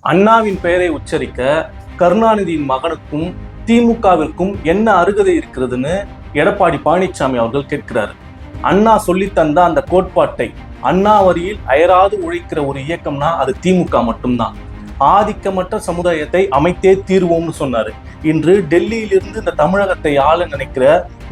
அண்ணாவின் பெயரை உச்சரிக்க கருணாநிதியின் மகனுக்கும் திமுகவிற்கும் என்ன அருகதை இருக்கிறதுன்னு எடப்பாடி பழனிசாமி அவர்கள் கேட்கிறார். அண்ணா சொல்லித்தந்த அந்த கோட்பாட்டை அண்ணா வரியில் அயராது உழைக்கிற ஒரு இயக்கம்னா அது திமுக மட்டும்தான். ஆதிக்கமற்ற சமுதாயத்தை அமைத்தே தீர்வோம்னு சொன்னாரு. இன்று டெல்லியிலிருந்து இந்த தமிழகத்தை ஆள நினைக்கிற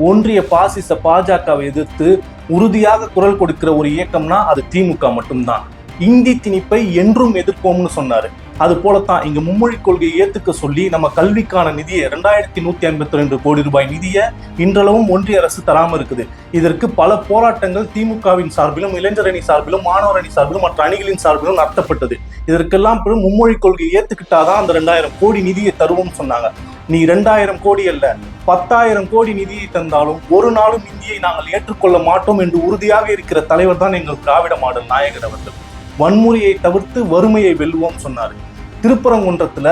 ஒன்றிய பாசிச பாஜகவை எதிர்த்து உறுதியாக குரல் கொடுக்கிற ஒரு இயக்கம்னா அது திமுக மட்டும்தான். இந்தி திணிப்பை என்றும் எதிர்ப்போம்னு சொன்னாரு. அது போலத்தான் இங்க மும்மொழி கொள்கையை ஏத்துக்க சொல்லி நம்ம கல்விக்கான நிதியை 2152 கோடி ரூபாய் நிதியை இன்றளவும் ஒன்றிய அரசு தராம இருக்குது. இதற்கு பல போராட்டங்கள் திமுகவின் சார்பிலும், இளைஞர் அணி சார்பிலும், மாணவர் அணி சார்பிலும், மற்ற அணிகளின் சார்பிலும் நடத்தப்பட்டது. இதற்கெல்லாம் மும்மொழி கொள்கையை ஏத்துக்கிட்டாதான் அந்த 2000 கோடி நிதியை தருவோம் சொன்னாங்க. நீ 2000 கோடி அல்ல 10,000 கோடி நிதியை தந்தாலும் ஒரு நாளும் இந்தியை நாங்கள் ஏற்றுக்கொள்ள மாட்டோம் என்று உறுதியாக இருக்கிற தலைவர் தான் எங்கள் திராவிட மாடல் நாயகர் அவர்கள். வன்முறையை தவிர்த்து வறுமையை வெல்லுவோம் சொன்னாரு. திருப்பரங்குன்றத்துல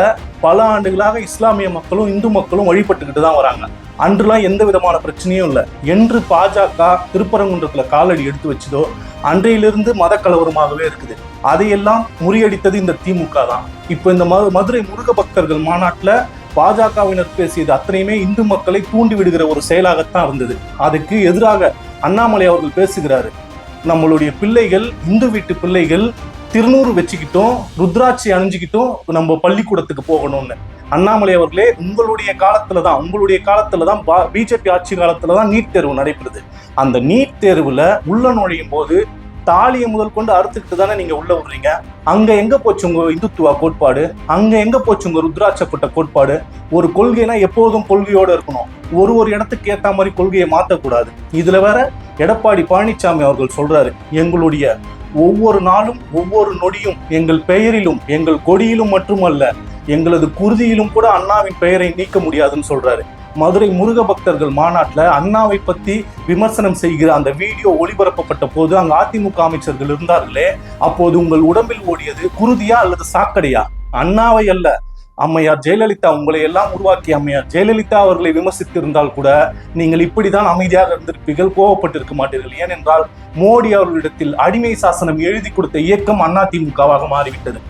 பல ஆண்டுகளாக இஸ்லாமிய மக்களும் இந்து மக்களும் வழிபட்டுக்கிட்டு தான் வராங்க. அன்றுலாம் எந்த விதமான பிரச்சனையும் இல்லை. என்று பாஜக திருப்பரங்குன்றத்துல காலடி எடுத்து வச்சதோ அன்றையிலிருந்து மத கலவரமாகவே இருக்குது. அதையெல்லாம் முறியடித்தது இந்த திமுக தான். இப்போ இந்த மதுரை முருக பக்தர்கள் மாநாட்டுல பாஜகவினர் பேசியது அத்தனையுமே இந்து மக்களை தூண்டி விடுகிற ஒரு செயலாகத்தான் இருந்தது. அதுக்கு எதிராக அண்ணாமலை அவர்கள் பேசுகிறாரு. நம்மளுடைய பிள்ளைகள், இந்து வீட்டு பிள்ளைகள் திருநூறு வச்சுக்கிட்டோம், ருத்ராட்சி அணிஞ்சுக்கிட்டும் நம்ம பள்ளிக்கூடத்துக்கு போகணும்னு. அண்ணாமலை அவர்களே, உங்களுடைய காலத்துலதான் பிஜேபி ஆட்சி காலத்துலதான் நீட் தேர்வு நடைபெறுது. அந்த நீட் தேர்வுல உள்ள நுழையும் போது தாலியை முதல் கொண்டு அறுத்துக்கிட்டு தானே நீங்க உள்ள விடுறீங்க. அங்க எங்க போச்சு உங்க இந்துத்துவா கோட்பாடு? அங்க எங்க போச்சு உங்க ருத்ராட்சப்பட்ட கோட்பாடு? ஒரு கொள்கைனா எப்போதும் கொள்கையோட இருக்கணும். ஒரு இடத்துக்கு ஏத்த மாதிரி கொள்கையை மாற்றக்கூடாது. இதுல வேற எடப்பாடி பழனிசாமி அவர்கள் சொல்றாரு, எங்களுடைய ஒவ்வொரு நாளும் ஒவ்வொரு நொடியும் எங்கள் பெயரிலும் எங்கள் கொடியிலும் மட்டுமல்ல எங்களது குருதியிலும் கூட அண்ணாவின் பெயரை நீக்க முடியாதுன்னு சொல்றாரு. மதுரை முருக பக்தர்கள் மாநாட்டில் அண்ணாவை பத்தி விமர்சனம் செய்கிற அந்த வீடியோ ஒளிபரப்பப்பட்ட போது அங்க அதிமுக அமைச்சர்கள் இருந்தார்களே, அப்போது உங்கள் உடம்பில் ஓடியது குருதியா அல்லது சாக்கடையா? அண்ணாவை அல்ல, அம்மையார் ஜெயலலிதா, உங்களை எல்லாம் உருவாக்கிய அம்மையார் ஜெயலலிதா அவர்களை விமர்சித்திருந்தால் கூட நீங்கள் இப்படிதான் அமைதியாக இருந்திருப்பீர்கள், கோவப்பட்டிருக்க மாட்டீர்கள். ஏனென்றால் மோடி அவர்களிடத்தில் அடிமை சாசனம் எழுதி கொடுத்த இயக்கம் அதிமுகவாக மாறிவிட்டது.